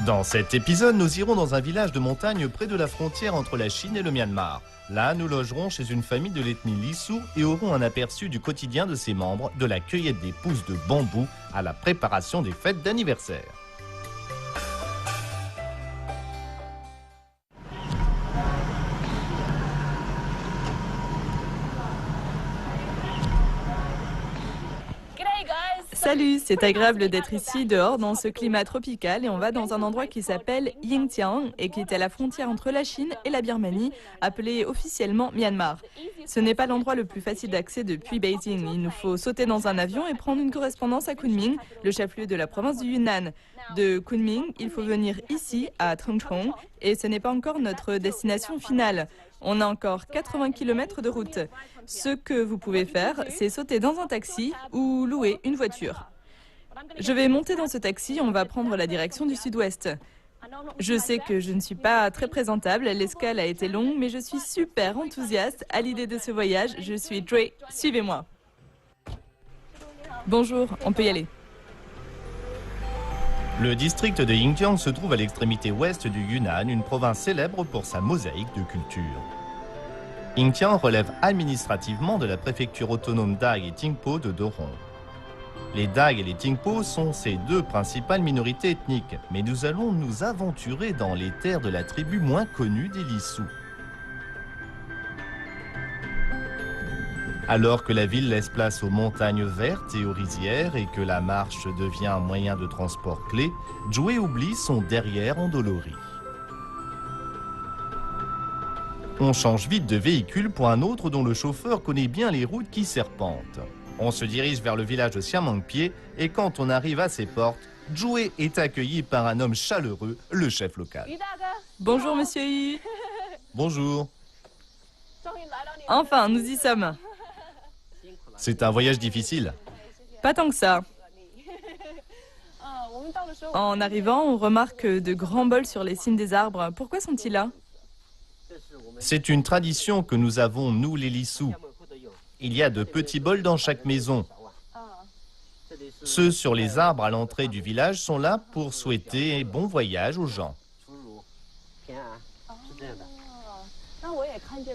Dans cet épisode, nous irons dans un village de montagne près de la frontière entre la Chine et le Myanmar. Là, nous logerons chez une famille de l'ethnie Lisu et aurons un aperçu du quotidien de ses membres, de la cueillette des pousses de bambou à la préparation des fêtes d'anniversaire. Salut, c'est agréable d'être ici dehors dans ce climat tropical et on va dans un endroit qui s'appelle Yingjiang et qui est à la frontière entre la Chine et la Birmanie, appelé officiellement Myanmar. Ce n'est pas l'endroit le plus facile d'accès depuis Beijing. Il nous faut sauter dans un avion et prendre une correspondance à Kunming, le chef-lieu de la province du Yunnan. De Kunming, il faut venir ici à Tengchong et ce n'est pas encore notre destination finale. On a encore 80 km de route. Ce que vous pouvez faire, c'est sauter dans un taxi ou louer une voiture. Je vais monter dans ce taxi, on va prendre la direction du sud-ouest. Je sais que je ne suis pas très présentable, l'escale a été longue, mais je suis super enthousiaste à l'idée de ce voyage. Je suis Dre, suivez-moi. Bonjour, on peut y aller. Le district de Yingjiang se trouve à l'extrémité ouest du Yunnan, une province célèbre pour sa mosaïque de culture. Yingjiang relève administrativement de la préfecture autonome d'Ag et Tingpo de Doron. Les Dag et les Tingpo sont ces deux principales minorités ethniques, mais nous allons nous aventurer dans les terres de la tribu moins connue des Lisu. Alors que la ville laisse place aux montagnes vertes et aux rizières et que la marche devient un moyen de transport clé, Joey oublie son derrière endolori. On change vite de véhicule pour un autre dont le chauffeur connaît bien les routes qui serpentent. On se dirige vers le village de Siamangpie et quand on arrive à ses portes, Joey est accueilli par un homme chaleureux, le chef local. Bonjour monsieur Yu. Bonjour. Enfin, nous y sommes. C'est un voyage difficile. Pas tant que ça. En arrivant, on remarque de grands bols sur les cimes des arbres. Pourquoi sont-ils là? C'est une tradition que nous avons, nous les Lisu. Il y a de petits bols dans chaque maison. Ceux sur les arbres à l'entrée du village sont là pour souhaiter bon voyage aux gens.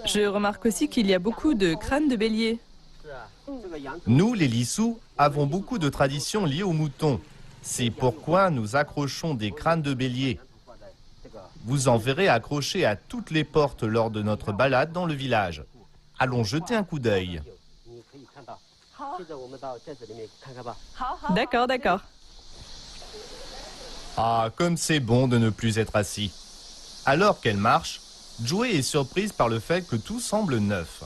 Je remarque aussi qu'il y a beaucoup de crânes de bélier. Nous, les Lisu, avons beaucoup de traditions liées aux moutons. C'est pourquoi nous accrochons des crânes de bélier. Vous en verrez accrochés à toutes les portes lors de notre balade dans le village. Allons jeter un coup d'œil. D'accord, d'accord. Ah, comme c'est bon de ne plus être assis. Alors qu'elle marche, Joey est surprise par le fait que tout semble neuf.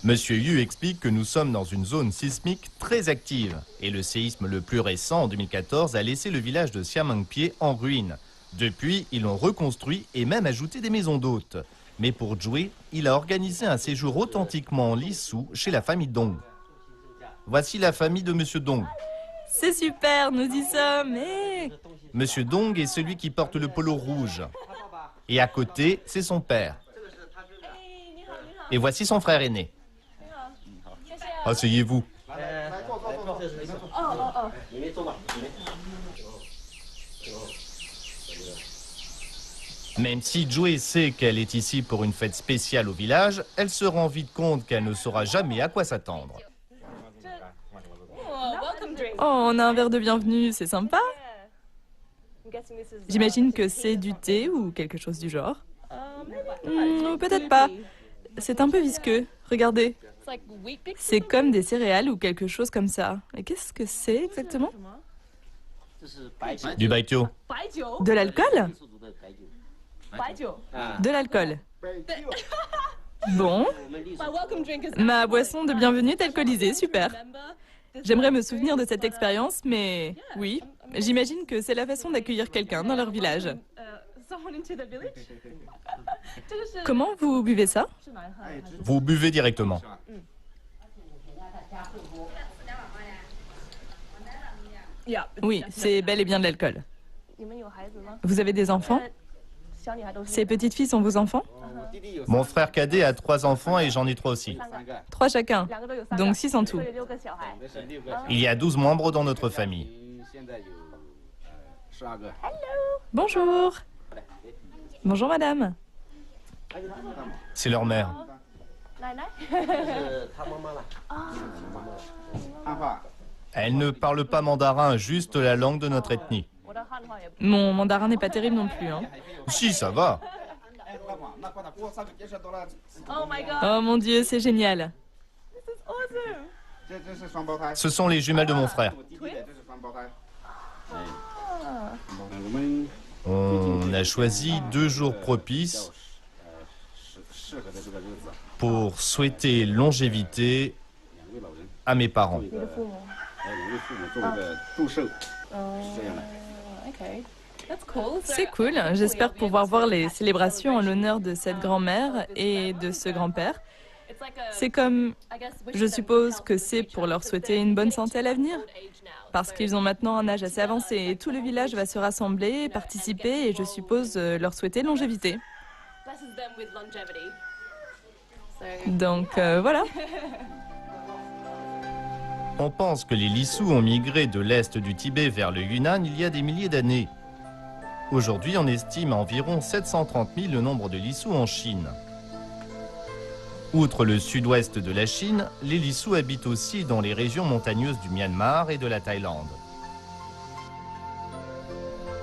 Monsieur Yu explique que nous sommes dans une zone sismique très active et le séisme le plus récent, en 2014, a laissé le village de Siamangpie en ruine. Depuis, ils l'ont reconstruit et même ajouté des maisons d'hôtes. Mais pour Joey, il a organisé un séjour authentiquement Lisu chez la famille Dong. Voici la famille de Monsieur Dong. C'est super, nous y sommes. Monsieur Dong est celui qui porte le polo rouge. Et à côté, c'est son père. Et voici son frère aîné. Asseyez-vous. Même si Joey sait qu'elle est ici pour une fête spéciale au village, elle se rend vite compte qu'elle ne saura jamais à quoi s'attendre. Oh, on a un verre de bienvenue, c'est sympa. J'imagine que c'est du thé ou quelque chose du genre. Peut-être pas. C'est un peu visqueux, regardez. C'est comme des céréales ou quelque chose comme ça. Et qu'est-ce que c'est exactement? Du baijiu. De l'alcool? De l'alcool. Bon. Ma boisson de bienvenue est alcoolisée, super. J'aimerais me souvenir de cette expérience, mais oui, j'imagine que c'est la façon d'accueillir quelqu'un dans leur village. Comment vous buvez ça? Vous buvez directement. Oui, c'est bel et bien de l'alcool. Vous avez des enfants? Ces petites filles sont vos enfants? Mon frère cadet a 3 enfants et j'en ai 3 aussi. 3 chacun, donc 6 en tout. Il y a 12 membres dans notre famille. Bonjour. Bonjour madame. C'est leur mère. Elle ne parle pas mandarin, juste la langue de notre ethnie. Mon mandarin n'est pas terrible non plus, hein. Si, ça va. Oh mon Dieu, c'est génial. Ce sont les jumelles de mon frère. On a choisi 2 jours propices pour souhaiter longévité à mes parents. C'est cool, j'espère pouvoir voir les célébrations en l'honneur de cette grand-mère et de ce grand-père. C'est comme, je suppose que c'est pour leur souhaiter une bonne santé à l'avenir. Parce qu'ils ont maintenant un âge assez avancé et tout le village va se rassembler, participer et je suppose leur souhaiter longévité. Donc voilà. On pense que les Lissous ont migré de l'est du Tibet vers le Yunnan il y a des milliers d'années. Aujourd'hui, on estime à environ 730 000 le nombre de Lissous en Chine. Outre le sud-ouest de la Chine, les Lissous habitent aussi dans les régions montagneuses du Myanmar et de la Thaïlande.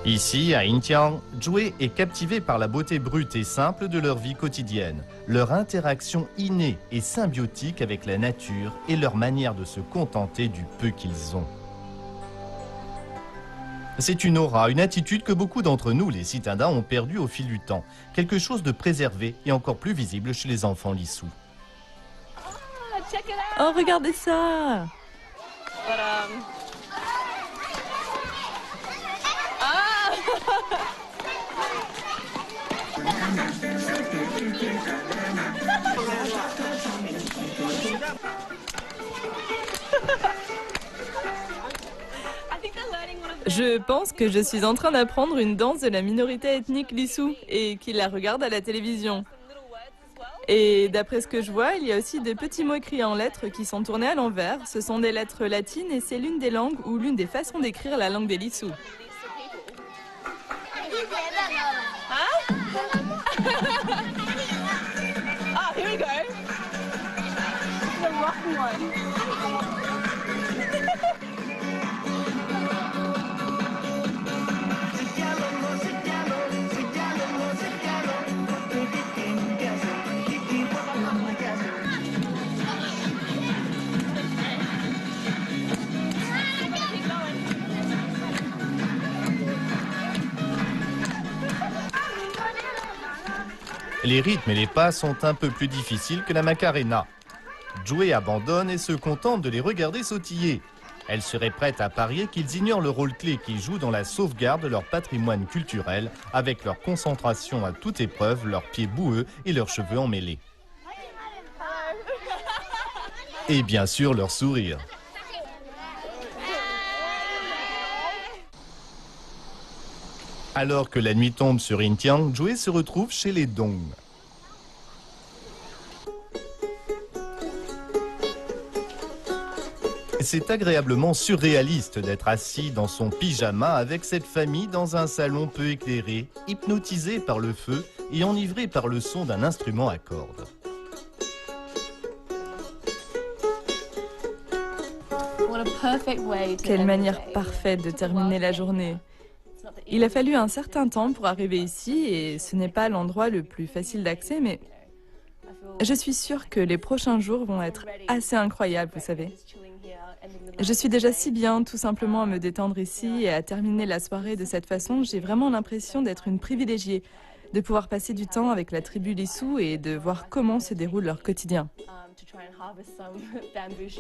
Ici, à Yintian, Zhué est captivé par la beauté brute et simple de leur vie quotidienne, leur interaction innée et symbiotique avec la nature et leur manière de se contenter du peu qu'ils ont. C'est une aura, une attitude que beaucoup d'entre nous, les citadins, ont perdue au fil du temps. Quelque chose de préservé et encore plus visible chez les enfants lissous. Oh, regardez ça! Je pense que je suis en train d'apprendre une danse de la minorité ethnique lissou et qu'ils la regardent à la télévision. Et d'après ce que je vois, il y a aussi de petits mots écrits en lettres qui sont tournés à l'envers. Ce sont des lettres latines et c'est l'une des langues ou l'une des façons d'écrire la langue des lissous. Ah, here we go. The rock one. Les rythmes et les pas sont un peu plus difficiles que la Macarena. Zhué abandonne et se contente de les regarder sautiller. Elle serait prête à parier qu'ils ignorent le rôle clé qu'ils jouent dans la sauvegarde de leur patrimoine culturel, avec leur concentration à toute épreuve, leurs pieds boueux et leurs cheveux emmêlés. Et bien sûr leur sourire. Alors que la nuit tombe sur Yintian, Zhué se retrouve chez les Dong. C'est agréablement surréaliste d'être assis dans son pyjama avec cette famille dans un salon peu éclairé, hypnotisé par le feu et enivré par le son d'un instrument à cordes. Quelle manière parfaite de terminer la journée. Il a fallu un certain temps pour arriver ici et ce n'est pas l'endroit le plus facile d'accès, mais je suis sûre que les prochains jours vont être assez incroyables, vous savez. Je suis déjà si bien tout simplement à me détendre ici et à terminer la soirée de cette façon. J'ai vraiment l'impression d'être une privilégiée, de pouvoir passer du temps avec la tribu Lissou et de voir comment se déroule leur quotidien.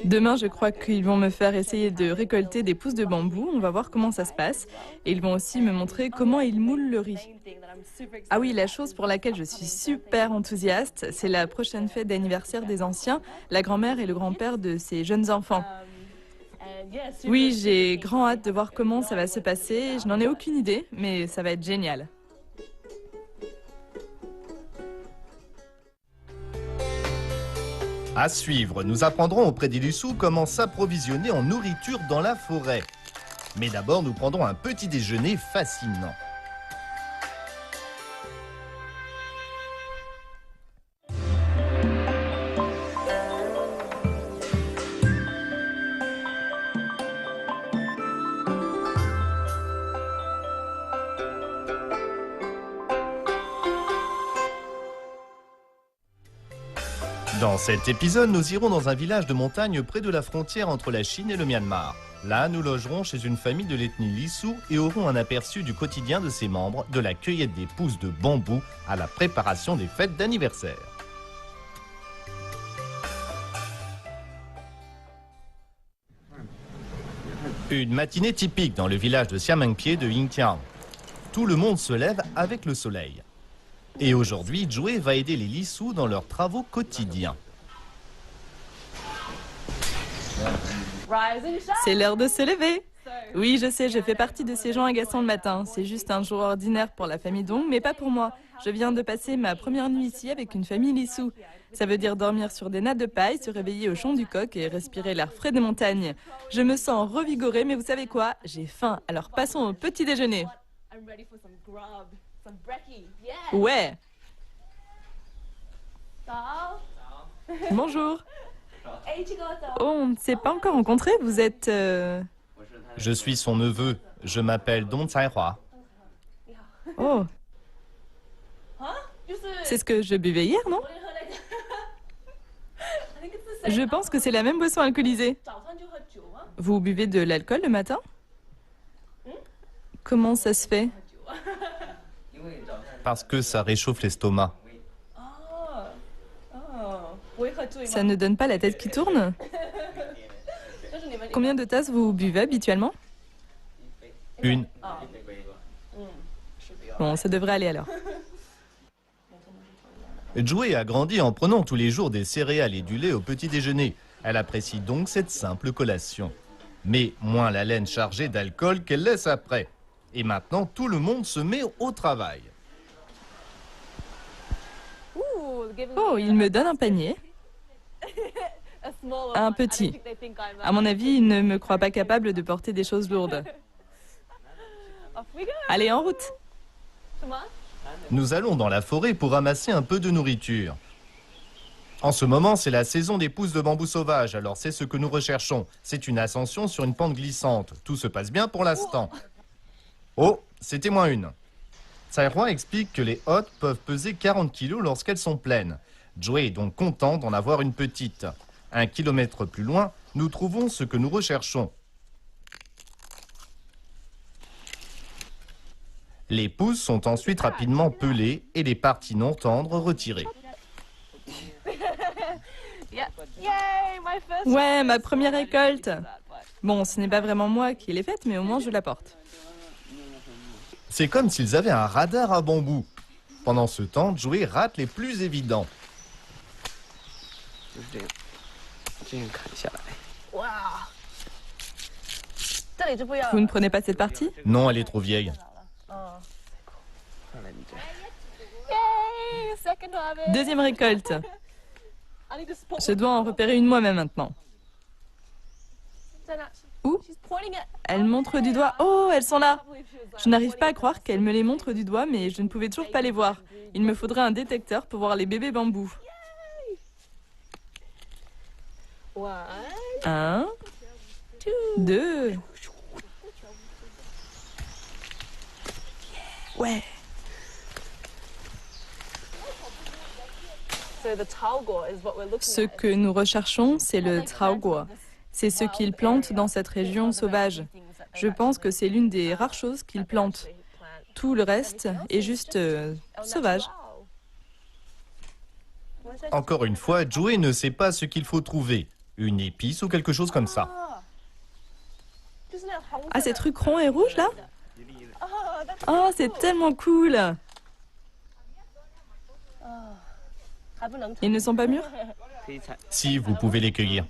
Demain, je crois qu'ils vont me faire essayer de récolter des pousses de bambou. On va voir comment ça se passe. Et ils vont aussi me montrer comment ils moulent le riz. Ah oui, la chose pour laquelle je suis super enthousiaste, c'est la prochaine fête d'anniversaire des anciens, la grand-mère et le grand-père de ces jeunes enfants. Oui, j'ai grand hâte de voir comment ça va se passer. Je n'en ai aucune idée, mais ça va être génial. À suivre, nous apprendrons auprès des Lissous comment s'approvisionner en nourriture dans la forêt. Mais d'abord, nous prendrons un petit déjeuner fascinant. Dans cet épisode, nous irons dans un village de montagne près de la frontière entre la Chine et le Myanmar. Là, nous logerons chez une famille de l'ethnie Lisu et aurons un aperçu du quotidien de ses membres, de la cueillette des pousses de bambou à la préparation des fêtes d'anniversaire. Une matinée typique dans le village de Xiamengpie de Yingtian. Tout le monde se lève avec le soleil. Et aujourd'hui, Joey va aider les Lisu dans leurs travaux quotidiens. C'est l'heure de se lever. Oui, je sais, je fais partie de ces gens agaçants le matin. C'est juste un jour ordinaire pour la famille Dong, mais pas pour moi. Je viens de passer ma première nuit ici avec une famille Lisu. Ça veut dire dormir sur des nattes de paille, se réveiller au chant du coq et respirer l'air frais des montagnes. Je me sens revigorée, mais vous savez quoi? J'ai faim, alors passons au petit déjeuner. Ouais. Bonjour. Oh, on ne s'est pas encore rencontrés, vous êtes... Je suis son neveu. Je m'appelle Dong Caihua. Oh. C'est ce que je buvais hier, non? Je pense que c'est la même boisson alcoolisée. Vous buvez de l'alcool le matin? Comment ça se fait? Parce que ça réchauffe l'estomac. Ça ne donne pas la tête qui tourne? Combien de tasses vous buvez habituellement? Une. Bon, ça devrait aller alors. Joey a grandi en prenant tous les jours des céréales et du lait au petit déjeuner. Elle apprécie donc cette simple collation. Mais moins la laine chargée d'alcool qu'elle laisse après. Et maintenant, tout le monde se met au travail. Oh, il me donne un panier. Un petit. À mon avis, il ne me croit pas capable de porter des choses lourdes. Allez, en route. Nous allons dans la forêt pour ramasser un peu de nourriture. En ce moment, c'est la saison des pousses de bambou sauvage, alors c'est ce que nous recherchons. C'est une ascension sur une pente glissante. Tout se passe bien pour l'instant. Oh, c'était moins une. Caihua explique que les hottes peuvent peser 40 kg lorsqu'elles sont pleines. Joey est donc content d'en avoir une petite. 1 kilomètre plus loin, nous trouvons ce que nous recherchons. Les pousses sont ensuite rapidement pelées et les parties non tendres retirées. Ouais, ma première récolte. Bon, ce n'est pas vraiment moi qui l'ai faite, mais au moins je la porte. C'est comme s'ils avaient un radar à bambou. Pendant ce temps, Joey rate les plus évidents. Vous ne prenez pas cette partie? Non, elle est trop vieille. Deuxième récolte. Je dois en repérer une moi-même maintenant. Où? Elles montrent du doigt. Oh, elles sont là. Je n'arrive pas à croire qu'elles me les montrent du doigt, mais je ne pouvais toujours pas les voir. Il me faudrait un détecteur pour voir les bébés bambous. 1, 2. Ouais. Ce que nous recherchons, c'est le traoguo. C'est ce qu'ils plantent dans cette région sauvage. Je pense que c'est l'une des rares choses qu'ils plantent. Tout le reste est juste sauvage. Encore une fois, Joey ne sait pas ce qu'il faut trouver. Une épice ou quelque chose comme ça. Ah, ces trucs ronds et rouges là? Oh, c'est tellement cool! Ils ne sont pas mûrs? Si, vous pouvez les cueillir.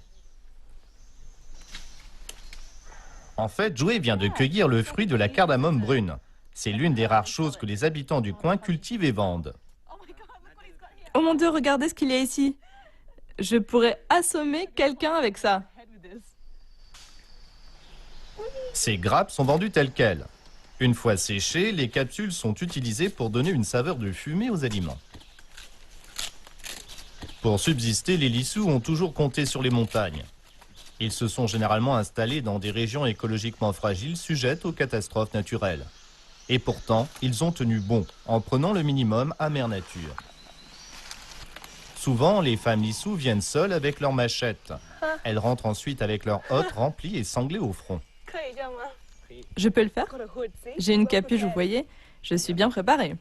En fait, Joey vient de cueillir le fruit de la cardamome brune. C'est l'une des rares choses que les habitants du coin cultivent et vendent. Oh mon Dieu, regardez ce qu'il y a ici. Je pourrais assommer quelqu'un avec ça. Ces grappes sont vendues telles quelles. Une fois séchées, les capsules sont utilisées pour donner une saveur de fumée aux aliments. Pour subsister, les lissous ont toujours compté sur les montagnes. Ils se sont généralement installés dans des régions écologiquement fragiles sujettes aux catastrophes naturelles. Et pourtant, ils ont tenu bon en prenant le minimum à mère nature. Souvent, les femmes lissous viennent seules avec leurs machettes. Elles rentrent ensuite avec leurs hottes remplies et sanglées au front. Je peux le faire? J'ai une capuche, vous voyez. Je suis bien préparée.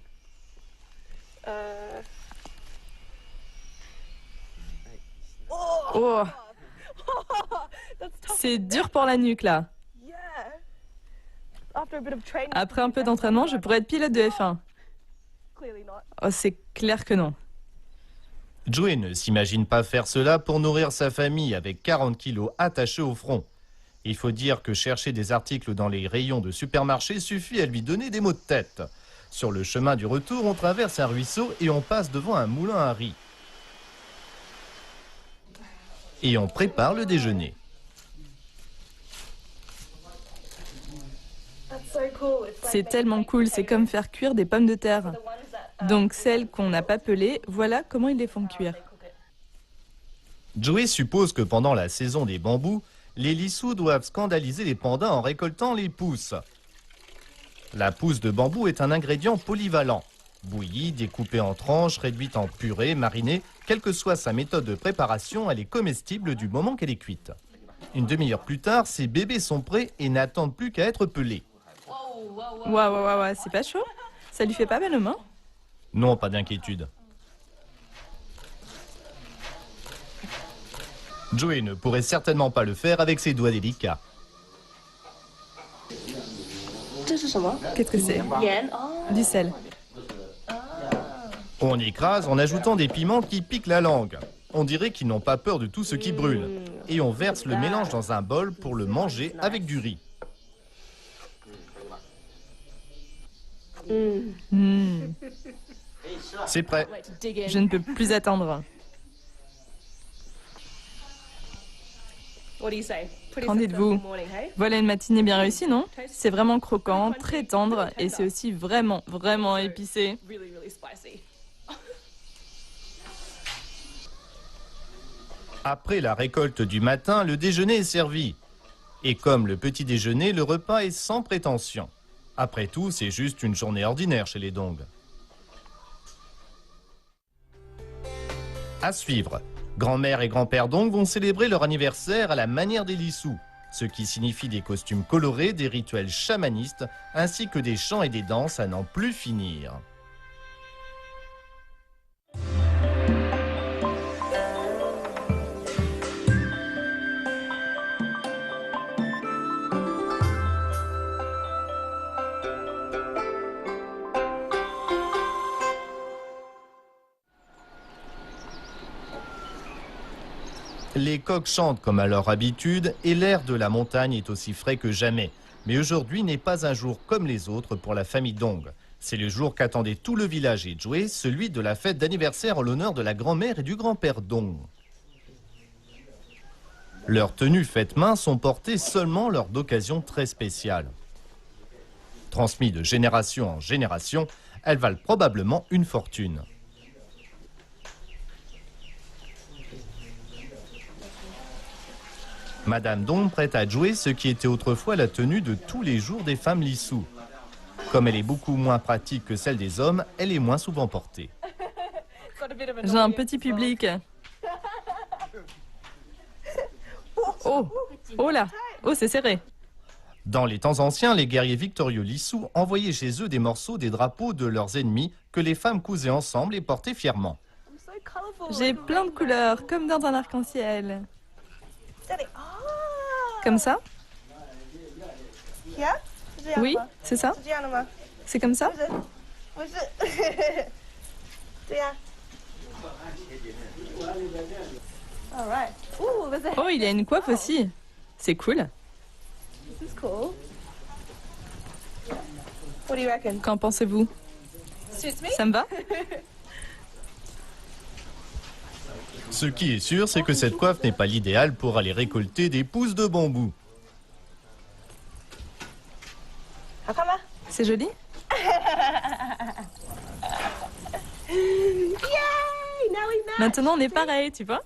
Oh! C'est dur pour la nuque, là. Après un peu d'entraînement, je pourrais être pilote de F1. Oh, c'est clair que non. Joey ne s'imagine pas faire cela pour nourrir sa famille avec 40 kilos attachés au front. Il faut dire que chercher des articles dans les rayons de supermarché suffit à lui donner des maux de tête. Sur le chemin du retour, on traverse un ruisseau et on passe devant un moulin à riz. Et on prépare le déjeuner. C'est tellement cool, c'est comme faire cuire des pommes de terre. Donc celles qu'on n'a pas pelées, voilà comment ils les font cuire. Joey suppose que pendant la saison des bambous, les lissous doivent scandaliser les pandas en récoltant les pousses. La pousse de bambou est un ingrédient polyvalent. Bouillie, découpée en tranches, réduite en purée, marinée, quelle que soit sa méthode de préparation, elle est comestible du moment qu'elle est cuite. Une demi-heure plus tard, ces bébés sont prêts et n'attendent plus qu'à être pelés. Waouh, c'est pas chaud? Ça lui fait pas mal aux mains? Non, pas d'inquiétude. Joey ne pourrait certainement pas le faire avec ses doigts délicats. Qu'est-ce que c'est? Du sel. On écrase en ajoutant des piments qui piquent la langue. On dirait qu'ils n'ont pas peur de tout ce qui brûle. Et on verse le mélange dans un bol pour le manger avec du riz. C'est prêt. Je ne peux plus attendre. Qu'en dites-vous? Voilà une matinée bien réussie, non? C'est vraiment croquant, très tendre et c'est aussi vraiment, vraiment épicé. Après la récolte du matin, le déjeuner est servi. Et comme le petit déjeuner, le repas est sans prétention. Après tout, c'est juste une journée ordinaire chez les Dong. À suivre, grand-mère et grand-père Dong vont célébrer leur anniversaire à la manière des lissous, ce qui signifie des costumes colorés, des rituels chamanistes, ainsi que des chants et des danses à n'en plus finir. Les coqs chantent comme à leur habitude et l'air de la montagne est aussi frais que jamais. Mais aujourd'hui n'est pas un jour comme les autres pour la famille Dong. C'est le jour qu'attendait tout le village et Joey, celui de la fête d'anniversaire en l'honneur de la grand-mère et du grand-père Dong. Leurs tenues faites main sont portées seulement lors d'occasions très spéciales. Transmises de génération en génération, elles valent probablement une fortune. Madame Dong prête à Joey ce qui était autrefois la tenue de tous les jours des femmes lissous. Comme elle est beaucoup moins pratique que celle des hommes, elle est moins souvent portée. J'ai un petit public. Oh là, oh c'est serré. Dans les temps anciens, les guerriers victorieux lissous envoyaient chez eux des morceaux des drapeaux de leurs ennemis que les femmes cousaient ensemble et portaient fièrement. J'ai plein de couleurs, comme dans un arc-en-ciel. Comme ça? Oui, c'est ça? C'est comme ça? Oh, il y a une coiffe aussi. C'est cool. Qu'en pensez-vous? Ça me va? Ce qui est sûr, c'est que cette coiffe n'est pas l'idéal pour aller récolter des pousses de bambou. C'est joli? Maintenant, on est pareil, tu vois?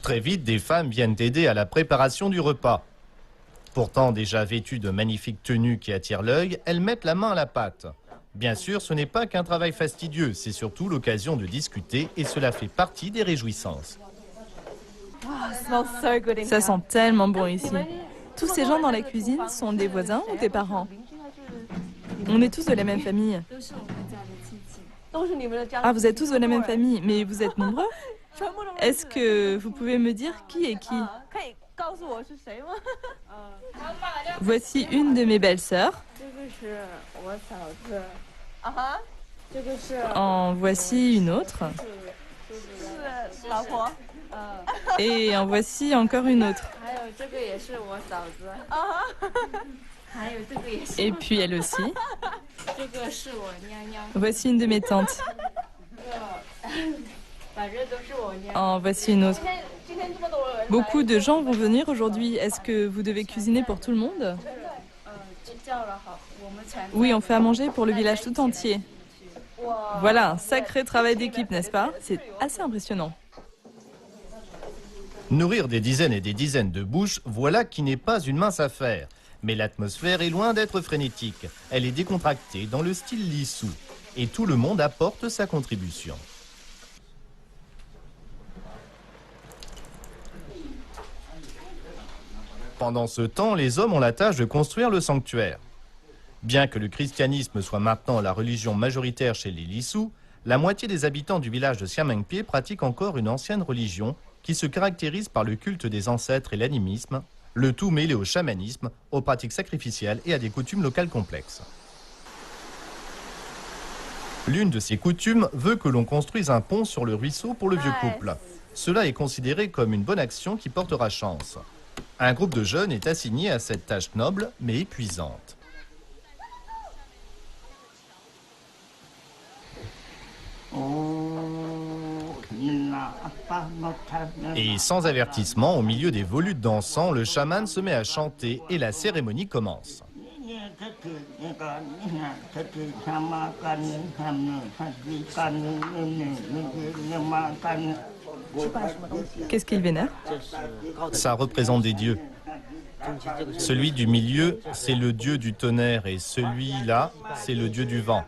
Très vite, des femmes viennent aider à la préparation du repas. Pourtant, déjà vêtues de magnifiques tenues qui attirent l'œil, elles mettent la main à la pâte. Bien sûr, ce n'est pas qu'un travail fastidieux, c'est surtout l'occasion de discuter et cela fait partie des réjouissances. Ça sent tellement bon ici. Tous ces gens dans la cuisine sont des voisins ou tes parents? On est tous de la même famille. Ah, vous êtes tous de la même famille, mais vous êtes nombreux? Est-ce que vous pouvez me dire qui est qui? Voici une de mes belles-sœurs. En voici une autre. Et en voici encore une autre. Et puis elle aussi. Voici une de mes tantes. En voici une autre. Beaucoup de gens vont venir aujourd'hui. Est-ce que vous devez cuisiner pour tout le monde? Oui, on fait à manger pour le village tout entier. Voilà, un sacré travail d'équipe, n'est-ce pas? C'est assez impressionnant. Nourrir des dizaines et des dizaines de bouches, voilà qui n'est pas une mince affaire. Mais l'atmosphère est loin d'être frénétique. Elle est décontractée dans le style lissou. Et tout le monde apporte sa contribution. Pendant ce temps, les hommes ont la tâche de construire le sanctuaire. Bien que le christianisme soit maintenant la religion majoritaire chez les Lissous, la moitié des habitants du village de Siamengpie pratiquent encore une ancienne religion qui se caractérise par le culte des ancêtres et l'animisme, le tout mêlé au chamanisme, aux pratiques sacrificielles et à des coutumes locales complexes. L'une de ces coutumes veut que l'on construise un pont sur le ruisseau pour le vieux couple. Cela est considéré comme une bonne action qui portera chance. Un groupe de jeunes est assigné à cette tâche noble mais épuisante. Et sans avertissement, au milieu des volutes d'encens, le chaman se met à chanter et la cérémonie commence. Qu'est-ce qu'il vénère? Ça représente des dieux. Celui du milieu, c'est le dieu du tonnerre et celui-là, c'est le dieu du vent.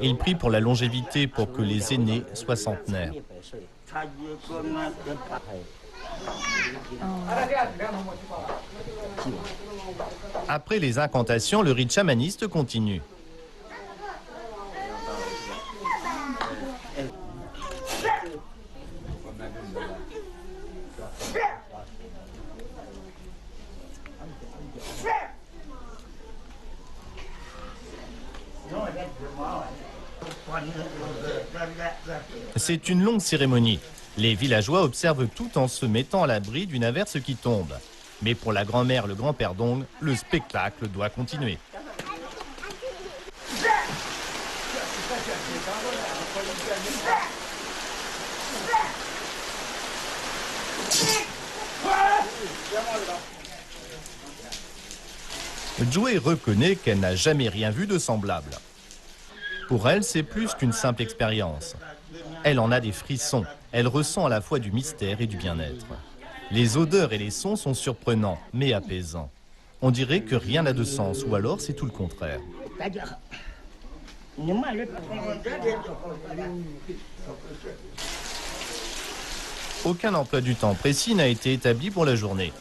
Il prie pour la longévité pour que les aînés soient centenaires. Après les incantations, le rite chamaniste continue. C'est une longue cérémonie. Les villageois observent tout en se mettant à l'abri d'une averse qui tombe. Mais pour la grand-mère, le grand-père Dong, le spectacle doit continuer. Joey reconnaît qu'elle n'a jamais rien vu de semblable. Pour elle, c'est plus qu'une simple expérience. Elle en a des frissons. Elle ressent à la fois du mystère et du bien-être. Les odeurs et les sons sont surprenants, mais apaisants. On dirait que rien n'a de sens, ou alors c'est tout le contraire. Aucun emploi du temps précis n'a été établi pour la journée.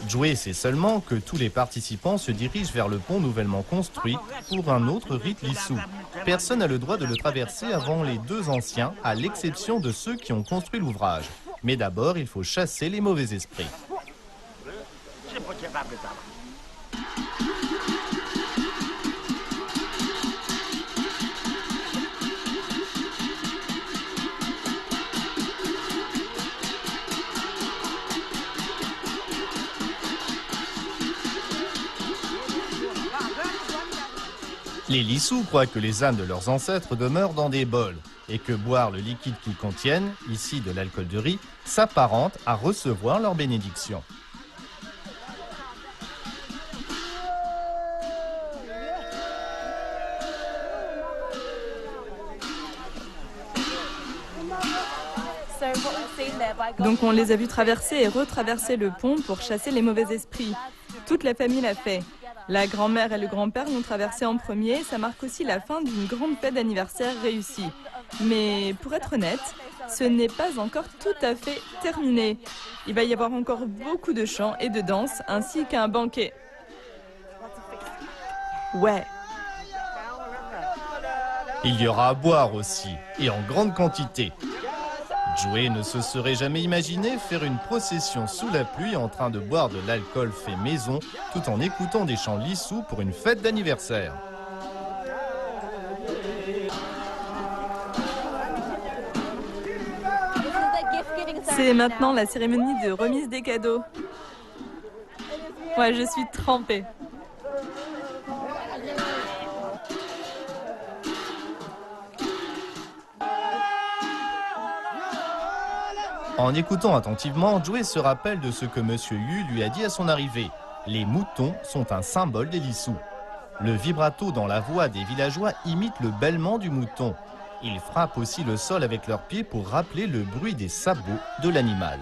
Joey sait seulement que tous les participants se dirigent vers le pont nouvellement construit pour un autre rite lissou. Personne n'a le droit de le traverser avant les deux anciens, à l'exception de ceux qui ont construit l'ouvrage. Mais d'abord, il faut chasser les mauvais esprits. Les Lissous croient que les âmes de leurs ancêtres demeurent dans des bols et que boire le liquide qu'ils contiennent, ici de l'alcool de riz, s'apparente à recevoir leur bénédiction. Donc on les a vus traverser et retraverser le pont pour chasser les mauvais esprits. Toute la famille l'a fait. La grand-mère et le grand-père l'ont traversé en premier. Ça marque aussi la fin d'une grande fête d'anniversaire réussie. Mais pour être honnête, ce n'est pas encore tout à fait terminé. Il va y avoir encore beaucoup de chants et de danses, ainsi qu'un banquet. Ouais. Il y aura à boire aussi, et en grande quantité. Joey ne se serait jamais imaginé faire une procession sous la pluie en train de boire de l'alcool fait maison tout en écoutant des chants lissous pour une fête d'anniversaire. C'est maintenant la cérémonie de remise des cadeaux. Ouais, je suis trempée. En écoutant attentivement, Joey se rappelle de ce que Monsieur Yu lui a dit à son arrivée. Les moutons sont un symbole des lissous. Le vibrato dans la voix des villageois imite le bêlement du mouton. Ils frappent aussi le sol avec leurs pieds pour rappeler le bruit des sabots de l'animal.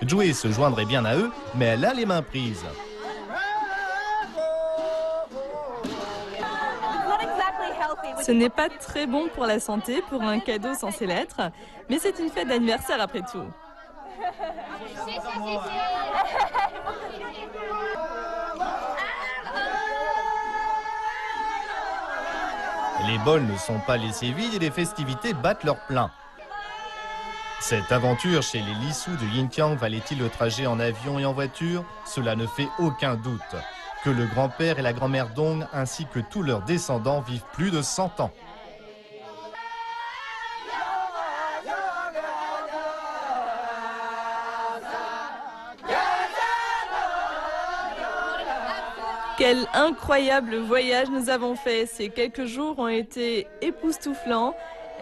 Joey se joindrait bien à eux, mais elle a les mains prises. Ce n'est pas très bon pour la santé, pour un cadeau censé l'être, mais c'est une fête d'anniversaire après tout. Les bols ne sont pas laissés vides et les festivités battent leur plein. Cette aventure chez les lissous de Yingtiang valait-il le trajet en avion et en voiture? Cela ne fait aucun doute. Que le grand-père et la grand-mère Dong ainsi que tous leurs descendants vivent plus de 100 ans. Quel incroyable voyage nous avons fait. Ces quelques jours ont été époustouflants.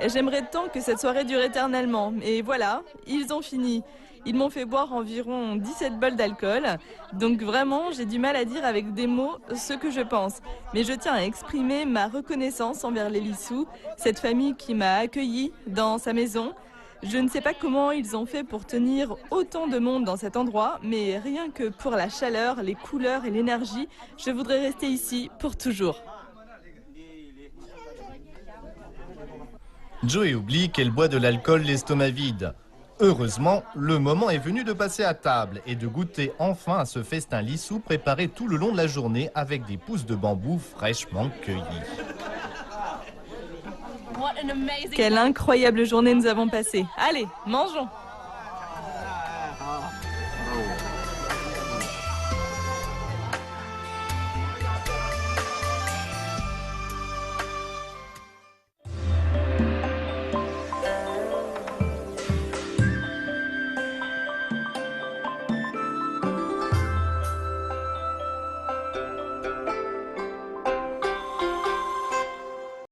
J'aimerais tant que cette soirée dure éternellement. Et voilà, ils ont fini. Ils m'ont fait boire environ 17 bols d'alcool. Donc vraiment, j'ai du mal à dire avec des mots ce que je pense. Mais je tiens à exprimer ma reconnaissance envers les lissous, cette famille qui m'a accueillie dans sa maison. Je ne sais pas comment ils ont fait pour tenir autant de monde dans cet endroit, mais rien que pour la chaleur, les couleurs et l'énergie, je voudrais rester ici pour toujours. Joey oublie qu'elle boit de l'alcool l'estomac vide. Heureusement, le moment est venu de passer à table et de goûter enfin à ce festin lissou préparé tout le long de la journée avec des pousses de bambou fraîchement cueillies. Quelle incroyable journée nous avons passée. Allez, mangeons!